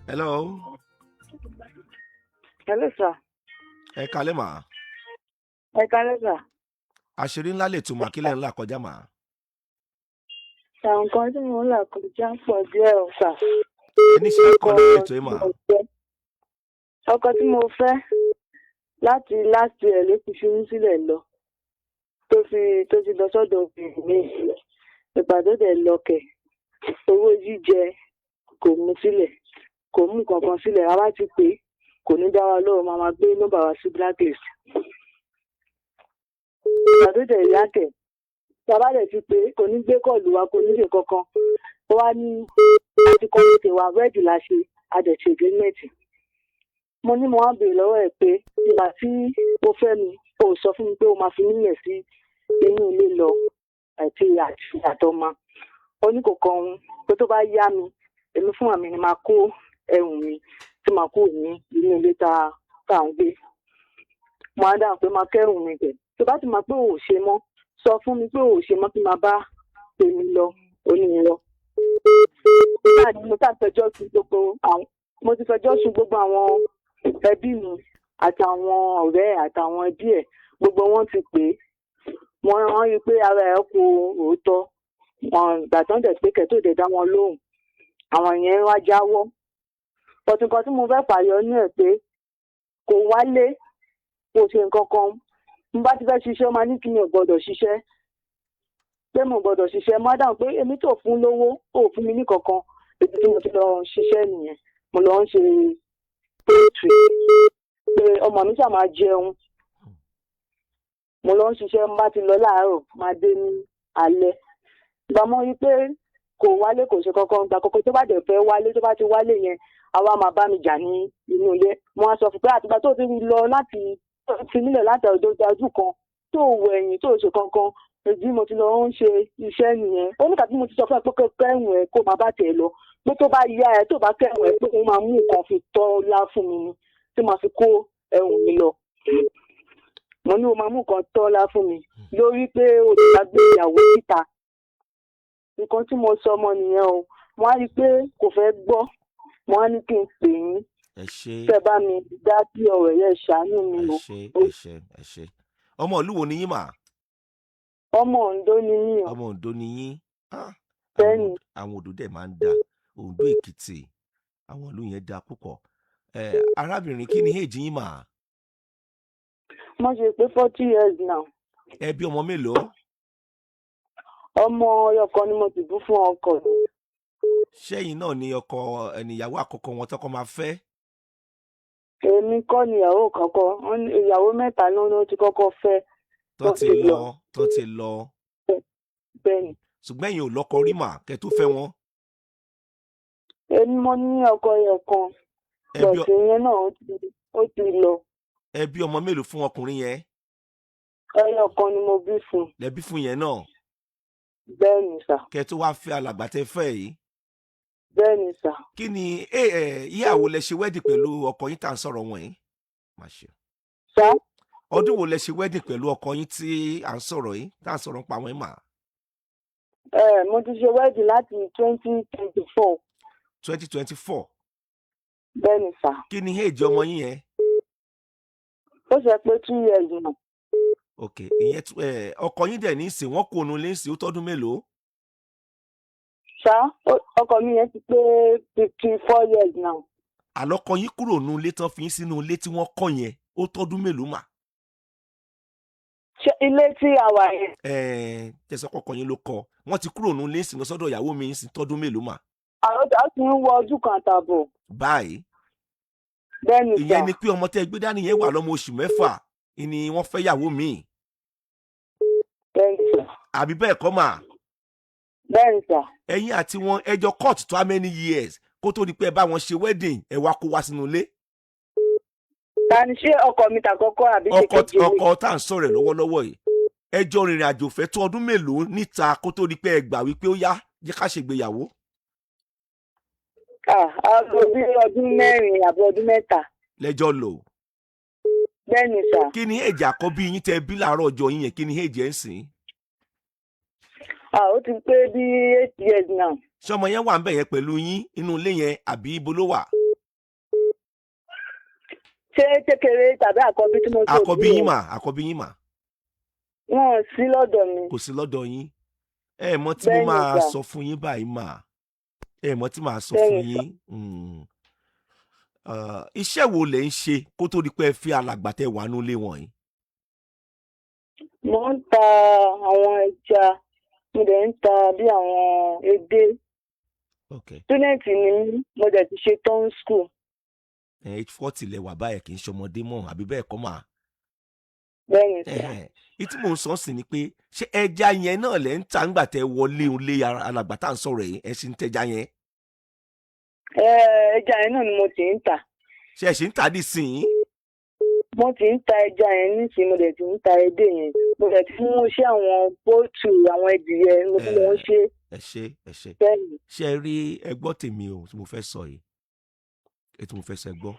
Hello. Hello, sir. Ẹ kálẹ́ mà. Ẹ kálẹ́, sir. Àṣírí ńlá lè túmọ̀ kílẹ̀ ńlá kọjá mà. Àwọn nǹkan tí mo ń là kọjá pọ̀ díẹ̀ o, sir. Ẹni ṣe kọ́ lórí ètò ẹ̀ mà. Ọkọ tí mo fẹ́ láti last year ló fi fi mí sílẹ̀ lọ. Tó ti lọ sọ́dọ̀ obìnrin mi. Ìpàdé dẹ̀ lọkẹ̀. Owó jíjẹ kò mú sílẹ̀. Kò mú kankan sílẹ̀. A bá ti pè é. Kò ní dá wa lọ́wọ́, máa gbé nọ́mbà wa sí blacklist. Ìpàdé dẹ̀ yákẹ̀. Bàbá dẹ̀ ti pè é. Kò ní gbé kọ́ọ̀lù wa, kò ní ṣe kankan. Ó wá ní láti kọ́ ní tiwa wẹ́ẹ̀dì la ṣe adẹ̀ṣe agreement. Mo ní mo wá béèrè lọ́wọ́ ẹ̀ pé ìgbà tí ó fẹ́ mi ó sọ fún mi pé ó máa fi nílẹ̀ sí inú ilé lọ àti àtọmọ. Ó ní kò kọ ohun pé tó bá yá mi èmi fún àmì ni máa kó ẹrù mi tí máa kó ní inú ilé tá à ń gbé. Mo á dáhùn pé máa kẹ́rù mi bẹ̀. Tó bá ti máa pé ò ṣe mọ́ sọ fún mi pé ò ṣe mọ́ kí máa bá tèmi lọ oní lọ. Mo ti fẹjọ́ sùn gbogbo àwọn ẹbí mi àtàwọn ọ̀rẹ́ àtàwọn ẹbí ẹ̀ gbogbo wọn ti pè é. Wọ́n rí i pé ara ẹ̀ kú òótọ́. Ìgbà tán dẹ̀ pé kẹ́tò dẹ̀ dá wọn lóhùn. Àwọn yẹn wá jáwọ́. Pọ̀tùkọ́ tí mo fẹ́ fàyọ ní ẹ̀ pé kò wálé kò ṣe nǹkan kan. Mo bá ti fẹ́ ṣiṣẹ́ ó máa ní kí mi ò gbọ́dọ̀ ṣiṣẹ́. Pé mo gbọ́dọ̀ ṣiṣẹ́ má dáhùn pé èmi tó fún lówó ó fún mi ní kankan. Ètò tí mo ti lọ ṣiṣẹ́ nìyẹn. Mo lọ ń ṣe poultry pé ọmọ mi ṣáà máa jẹun. Mo lọ ń ṣiṣẹ́ mo bá ti lọ láàárọ̀ máa dé ní alẹ́. Ìgbà mo rí pé kò wálé kò ṣe kankan gbà kankan tó bá dẹ̀ fẹ́ wálé tó bá ti wálé yẹn àwa máa bá mi jà ní inú ilé. Mo á sọ fún pé àtìgbà tó ti lọ láti fi nílẹ̀ láti ọjọ́ kan tó wọ ẹ̀yìn tó ṣe kankan èyí mo ti lọ ń ṣe iṣẹ́ nìyẹn. Ó ní kàtí mo ti sọ fún ẹ pé kẹ́hìn ẹ kó máa bá tẹ̀ lọ pé tó bá yá ẹ tó bá kẹ́hìn ẹ pé òun máa mú nǹkan fi tọ́ lá fún mi ni tí màá fi kó ẹrù mi lọ. Mo ní o máa mú nǹkan tọ́ lá fún mi lórí pé o ti bá gbé ìyàwó síta. Nǹkan tí mo sọ ọmọ nìyẹn o. Mo á rí i pé kò fẹ́ gbọ́. Mo á ní kí n pè yín. Fẹ́ bá mi dá sí ọ̀rọ̀ yẹn ṣàánú mi o. Ẹ ṣé. Ọmọ ìlú wo ni yín mà? Ọmọ Oǹdó ni yín o. Ọmọ Oǹdó ni yín. Bẹ́ẹ̀ni. Àwọn Oǹdó dẹ̀ máa ń da Oǹdó Èkìtì àwọn ìlú yẹn da púpọ̀. Arábìnrin kí ni èjì yín mà? Mo ṣe pé 40 years now. Ẹ bí ọmọ mélòó? Ọmọ ọkọ ni mo ti bú fún ọkọ mi. Ṣẹ́yìn náà ni ọkọ ẹnìyàwó àkọ́kọ́ wọn tọ́kọ máa fẹ́? Èmi kọ́ ni ìyàwó kọ́kọ́. Ìyàwó mẹ́ta ló ti kọ́kọ́ fẹ́. Tó ti lọ. Bẹ́ẹ̀ni. Ṣùgbọ́n ẹ̀yin ò lọ́kọ rí mà kẹ́ tó fẹ́ wọn. Èmi mo ní ọkọ ẹ̀kan. Bọ̀sẹ̀ yẹn náà ó ti lọ. Ẹ bí ọmọ mélòó fún ọkùnrin yẹn? Ẹyọkan ni mo bí fún. Lẹ bí fún yẹn náà? Bẹ́ẹ̀ni sà. Kẹ́ tó wá fẹ́ alàgbà tẹ́ fẹ́ yìí? Bẹ́ẹ̀ni sà. Kí ni ìyàwó lẹ ṣe wẹ́dì pẹ̀lú ọkọ yín tá à ń sọ̀rọ̀ wọ̀nyí? Sà. Ọdún wo lẹ ṣe wẹ́dì pẹ̀lú ọkọ yín tí à ń sọ̀rọ̀ yìí tá à ń sọ̀rọ̀ pa wọ́n mà? Mo ti ṣe wẹ́dì láti 2024. 2024? Bẹ́ẹ̀ni sà. Kí ni èjì ọmọ yín yẹn? Ó ṣe pé 2 years náà. Ok, ìyẹn ọkọ yín dẹ̀ ní ìsìn wọ́n kó onú lé sí ó tọ́dún mélòó? Sà, ọkọ mi yẹn ti pé 54 years now. Àlọ́kọ yín kúrò nú ilé tán fi yín sínú ilé tí wọ́n kọ́ yẹn ó tọ́dún mélòó mà? Ṣé ilé tí a wà yẹn? Tẹ̀sán kọ̀ọ̀kan yín ló kọ́ wọ́n ti kúrò nú ilé sí lọ sọ́dọ̀ ìyàwó mi sí tọ́dún mélòó mà? Àwọn ti ń wọ ọdún kan àtààbọ̀. Báyìí. Bẹ́ẹ̀ni sà. Ìyẹn ni pé ọmọ tẹ́ gbé dání yẹn wà lọ́mọ oṣù 6 ni wọ́n fẹ́ yàwó mi. Bẹ́ẹ̀ni sà. Àbí bẹ́ẹ̀ kọ́ mà? Bẹ́ẹ̀ni sà. Ẹ̀yin àti wọn ẹjọ́ court tó how many years kó tó di pé ẹ bá wọn ṣe wedding ẹ wá kó wá sínú ilé? Ta ni ṣé ọkọ mi tàkọ́kọ́ àbí kékeré? Ọkọ tá à ń sọ̀rọ̀ lọ́wọ́lọ́wọ́ yìí. Ẹjọ́ rìnrìn àjò fẹ́ tó ọdún mélòó níta kó tó di pé ẹ gbà wípé ó yá jẹ́ ká ṣègbéyàwó? Bí ọdún 4 àbí ọdún 3. Lẹ́jọ́ lò. Bẹ́ẹ̀ni sà. Kí ni èjì àkọ́bí yín tẹ́ bí láàárọ̀ ọjọ́ yín yẹn kí ni èjì ẹ̀ ń sìn? Ó ti pé bí 8 years now. Ṣé ọmọ yẹn wà ń bẹ̀ yẹn pẹ̀lú yín inú ilé yẹn àbí ibo ló wà? ṣé kékeré tàbí àkọ́bí tí mo sọ àkọ́bí yín mà, àkọ́bí yín mà. wọn sí lọ́dọ̀ mi. Kò sí lọ́dọ̀ yín. Ẹ mọ̀ tí mo máa sọ fún yín báyìí mà. Ẹ mọ̀ tí màá sọ fún yín. Iṣẹ́ wo lẹ ń ṣe kó tó di pé ẹ fi alàgbà tẹ wà nínú ilé wọ̀nyí? Mo ń ta àwọn ẹja, mo dẹ̀ ń ta bí àwọn edé. Student ni mí, mo dẹ̀ ti ṣe tán school. Age 40 lẹ wà báyìí, kì í ṣọmọdé mọ́ àbí bẹ́ẹ̀ kọ́ mà? Bẹ́ẹ̀ni sà. Ìtí mò ń sọ sí ni pé ṣé ẹja yẹn náà lẹ ń ta ńgbà tẹ wọlé ilé alàgbà tá à ń sọ̀rọ̀ yìí, ẹ sì ń tẹja yẹn? Ẹja yẹn náà ni mo ti ń tà. Ṣé ẹ sì ń tà dì sí i? Mo ti ń ta ẹja yẹn nísìnyí, mo dẹ̀ ti ń ta edé yẹn, mo dẹ̀ ti mú iṣẹ́ àwọn bóòtù àwọn ẹdìyẹ mo ti mọ̀ ń ṣe. Ẹ ṣe. Bẹ́ẹ̀ni. Ṣé ẹ rí ẹgbọ́ tèmi o tí mo fẹ́ sọ yìí? Ètò mo fẹ́ sọ ẹgbọ́.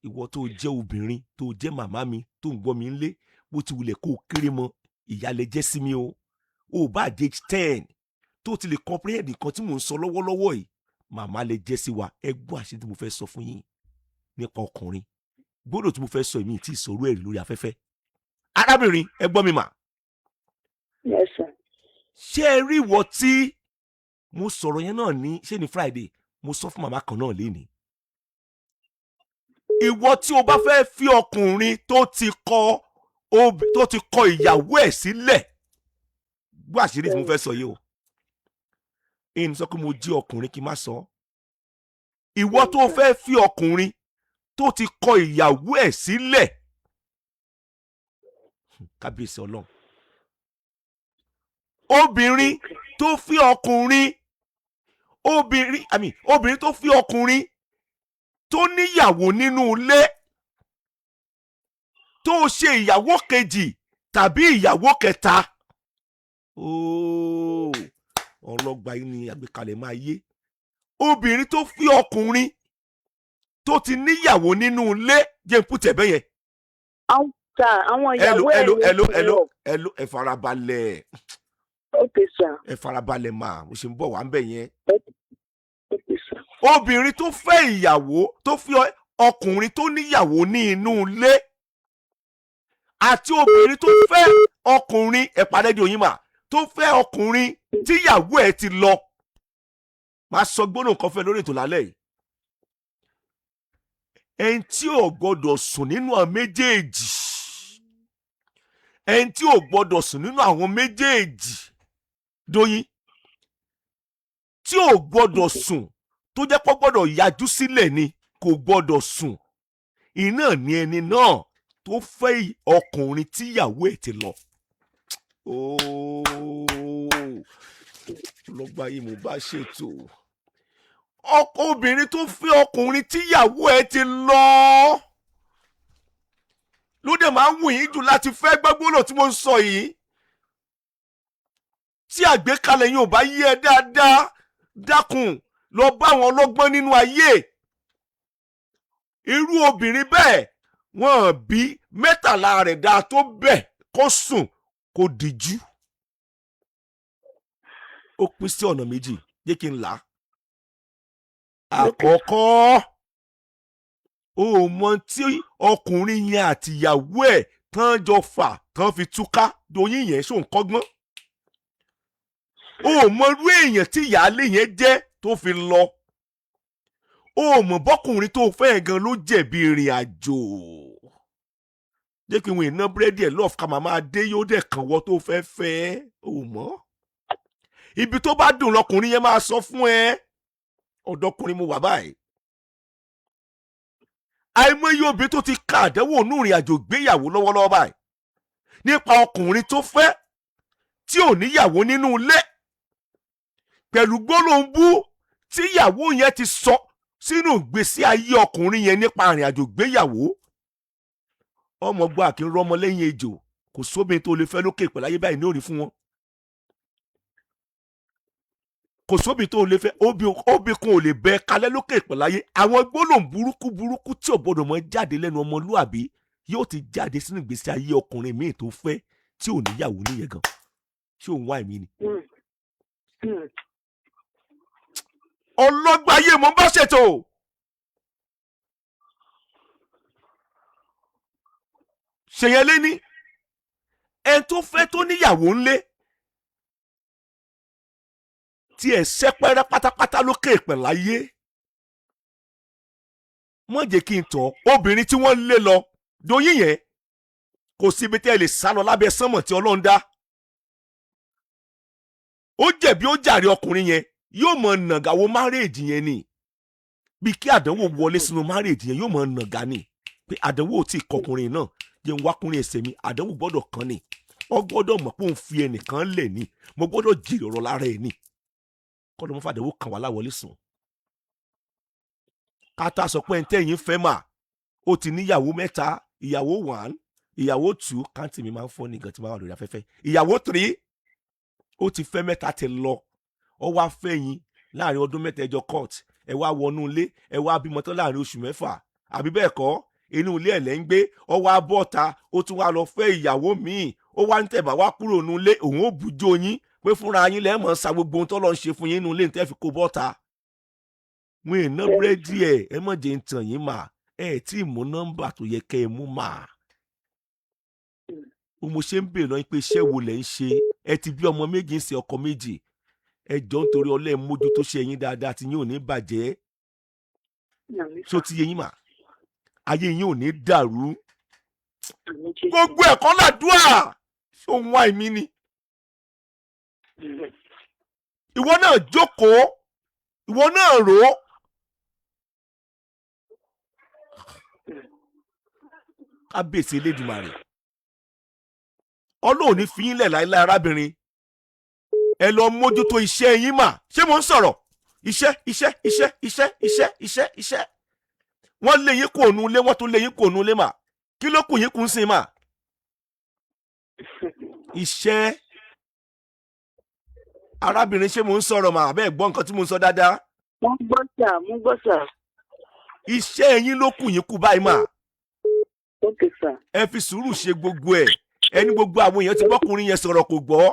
Ìwọ tó jẹ́ obìnrin, tó jẹ́ màmá mi, tó ń gbọ́ mi ńlé, bó ti wulẹ̀ kó o kéré mọ, ìyá lẹ jẹ́ sí mi o. O bá dé 10 tó ti lè comprehend nǹkan tí mò ń sọ lọ́wọ́lọ́wọ́ yìí, màmá lẹ jẹ́ sí wa. Ẹgbọ́ àṣírí tí mo fẹ́ sọ fún yín nípa ọkùnrin. Gbọ́dọ̀ tí mo fẹ́ sọ èmi tí ìṣòro ẹ̀rí lórí afẹ́fẹ́. Arábìnrin, ẹ gbọ́ mi mà. Yes sir. Ṣé ẹ rí ìwọ tí mo sọ̀rọ̀ yẹn náà ní ṣé ní Friday mo sọ fún màmá kan náà lénìí. Ìwọ tí o bá fẹ́ fi ọkùnrin tó ti kọ ìyàwó ẹ̀ sílẹ̀, gbọ́ àṣírí tí mo fẹ́ sọ yìí o. Èyí ni sọ pé mo jí ọkùnrin kí n má sọ. Ìwọ tó fẹ́ fi ọkùnrin tó ti kọ ìyàwó ẹ̀ sílẹ̀, kábíyèsí Ọlọ́run. Obìnrin tó fi ọkùnrin tó fi ọkùnrin tó níyàwó nínú ilé, tó ṣe ìyàwó kejì tàbí ìyàwó kẹta. Ọlọ́gbà yìí ni àgbékalẹ̀ máa yé. Obìnrin tó fi ọkùnrin tó ti níyàwó nínú ilé, jẹ́ n pútẹ̀ bẹ́ yẹn. Àwọn ìyàwó ẹ̀ Hello, ẹ farabalẹ̀. Okay sir. Ẹ farabalẹ̀ mà, mo ṣe ń bọ̀ wá ń bẹ̀ yẹn. Okay sir. Obìnrin tó fẹ́ ìyàwó, tó fi ọkùnrin tó níyàwó ní inú ilé, àti obìnrin tó fẹ́ ọkùnrin, ẹ pàdé di òyìn mà, tó fẹ́ ọkùnrin tíyàwó ẹ̀ ti lọ. Máa sọ gbóná kan fẹ́ lórí ètò lálẹ́ yìí. Ẹni tí ò gbọdọ̀ sùn nínú àwọn méjèèjì, ẹni tí ò gbọdọ̀ sùn nínú àwọn méjèèjì, Dóyin, tí ò gbọdọ̀ sùn, tó jẹ́ pé gbọdọ̀ yájú sílẹ̀ ni, kò gbọdọ̀ sùn. Iná ni ẹni náà tó fẹ́ ọkùnrin tíyàwó ẹ̀ ti lọ. Lọ́gbà yìí mo bá ṣètò. Obìnrin tó fẹ́ ọkùnrin tíyàwó ẹ̀ ti lọ ló dẹ̀ máa ń wù yín jù láti fẹ́ gbọ́gbọ́lò tí mo ń sọ yìí. Tí àgbékalẹ̀ yín ò bá yé ẹ dáadáa, dákun lọ bá àwọn ọlọ́gbọ́n nínú ayé. Irú obìnrin bẹ́ẹ̀ wọ́n bí mẹ́tàlá rẹ̀ dáa tó bẹ́ẹ̀ kó sùn kó dijú. Ó pín sí ọ̀nà méjì, jẹ́ kí n là á. Àkọ́kọ́, o mọ tí ọkùnrin yẹn àti ìyàwó ẹ̀ tán jọ fà tán fi túká. Dóyin yẹn ṣó ń kọ́gbọ́n. O mọ irú èèyàn tí ìyáálé yẹn jẹ́ tó fi lọ. O mọ bọ́kùnrin tó fẹ́ gan ló jẹ̀bi ìrìn àjò. Jẹ́ kí wọ́n iná búrẹ́dì ẹ̀ lọ́ọ̀fù ká màmá dé yóò dẹ̀ kàn wọ́ tó fẹ́ fẹ́. O mọ̀. Ibi tó bá dùn lọkùnrin yẹn máa sọ fún ẹ. Ọ̀dọ́kùnrin mo wà báyìí. Àìmọye obìnrin tó ti ka àdánwò nínú ìrìn àjò gbéyàwó lọ́wọ́lọ́wọ́ báyìí nípa ọkùnrin tó fẹ́ tí ò níyàwó nínú ilé, pẹ̀lú gbólóńbú tí ìyàwó yẹn ti sọ sínú ìgbésí ayé ọkùnrin yẹn nípa ìrìn àjò gbéyàwó. Ọmọ gbọ́ àkínrọ́ ọmọ lẹ́yìn ejò, kò sóbìn tó lè fẹ́ lókè ìpẹ̀láyé báyìí ní òní fún wọn. Kò sóbì tó lè fẹ́, obì kan ò lè bẹ kalẹ̀ lókè ìpẹ̀láyé. Àwọn gbólóhùn burúkú tí ò gbọdọ̀ mọ jáde lẹ́nu ọmọlúàbí yóò ti jáde sínú ìgbésí ayé ọkùnrin míì tó fẹ́ tí ò níyàwó níyẹn gan. Ṣé òun wá èmi ni? Ọlọ́gbà ayé mo bá ṣètò. ṣèyẹn lé ní ẹni tó fẹ́ tó níyàwó ńlé tí ẹ̀ ṣẹ́pẹ́rẹ́ pátápátá lókè ìpẹ̀ láyé mọ̀ jẹ́ kí n tọ́ obìnrin tí wọ́n lé lọ doyin yẹn kò síbi tẹ́ ẹ lè sá lọ lábẹ́ sánmọ̀ tí Ọlọ́run dá ó jẹ̀bi ó jàre ọkùnrin yẹn yóò mọ nàgàwó márèèjì yẹn ni bí kí àdánwò wọlé sínú márèèjì yẹn yóò mọ nàgà ni pé àdánwò tí kọkùnrin náà jẹ́ ń wákùnrin ẹsẹ̀ mi àdánwò gbọ́dọ̀ kan ni wọ́n gbọ́dọ̀ mọ̀ pé òun fi ẹnìkan lẹ̀ ni mo gbọ́dọ̀ jèrè ọ̀rọ̀ lára ẹ̀ ni kọ́dọ̀ mo fàdánwò kàn wá láwọlé sùn kátà sọ pé ẹ̀ńtẹ́yìn fẹ́ mà ó ti níyàwó mẹ́ta ìyàwó 1 ìyàwó 2 káǹtì mi máa ń fọ́ ní nǹkan tí máa wà lórí afẹ́fẹ́ ìyàwó 3 ó ti fẹ́ mẹ́ta ti lọ ọ wá fẹ́yìn láàrin ọdún mẹ́ta ẹjọ́ court ẹ wá wọnú ilé ẹ wá bímọ tán láàrin oṣù 6 àbí bẹ́ẹ̀ kọ́ inú ilé ẹ̀ lẹ́ ń gbé ọ wá bọ́ta ó tún wá lọ fẹ́ ìyàwó míì ó wá ń tẹ̀bà wá kúrò nínú ilé òun ó bùjó yín pé fúnra yín lẹ́ẹ̀mọ́ sa gbogbo ohun tó lọ ń ṣe fún yín nínú ilé ní tẹ́ fi kó bọ́ta wọn ì ná búrẹ́dì ẹ mọ̀ jẹ́ ń tàn yín mà ẹ tí ì mú nọ́mbà tó yẹ kẹ́ ẹ mú mà mo ṣe ń bèèrè lọ́yìn pé iṣẹ́ wo lẹ̀ ń ṣe ẹ ti bí ọmọ méjì ń ṣe ọkọ méjì ẹ jọ ń torí ọlẹ́ mójú tó ṣe yín dáadáa tí yín ò ní bàjẹ́ ṣó ti yé yín mà ayé yín ò ní dàrú gbogbo ẹ̀kọ́ làdúrà ohun àìmí ni ìwọ náà jókòó ìwọ náà rò ó kábíyèsí Elédùmarè Ọlọ́run ní fi yín lẹ̀ láéláé arábìnrin ẹ lọ mójútó iṣẹ́ yín mà ṣé mo ń sọ̀rọ̀ iṣẹ́ wọ́n lé yín kò nu ilé wọ́n tún lé yín kò nu ilé mà kí ló kù yín kù ń sìn mà iṣẹ́ arábìnrin ṣé mo ń sọ̀rọ̀ mà bẹ́ẹ̀ gbọ́ nǹkan tí mo ń sọ dáadáa. mo gbọ́ sà. iṣẹ́ yín ló kù yín kù báyìí mà. Okay sà. ẹ fi sùúrù ṣe gbogbo ẹ̀ ẹni gbogbo àwọn èèyàn ti bọ́kùnrin yẹn sọ̀rọ̀ kò gbọ́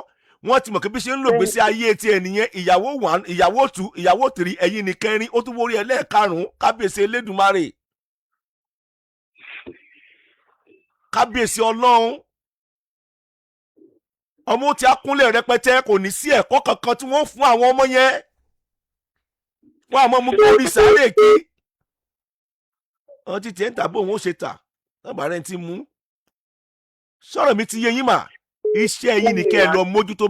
wọ́n ti mọ̀ kí bí ṣe ń lò gbèsè ayé ti ẹ̀ nìyẹn ìyàwó 1 ìyàwó 2 ìyàwó 3 ẹ̀yin ní Kerin ó tún wórí ẹlẹ́ẹ̀karùn-ún kábíyèsí Elédùmarè kábíyèsí Ọlọ́run ọmọ tí a kúnlẹ̀ rẹpẹtẹ kò ní sí ẹ̀kọ́ kankan tí wọ́n fún àwọn ọmọ yẹn wọ́n àmọ́ mú kórìí sáré kí wọ́n ti tiẹ̀ ń tà bó wọn ó ṣe tà lọ́bàá rẹ̀ ti mú sọ̀rọ̀ mi ti yé yín mà iṣẹ́ yín ni kẹ́ ẹ lọ mójútó.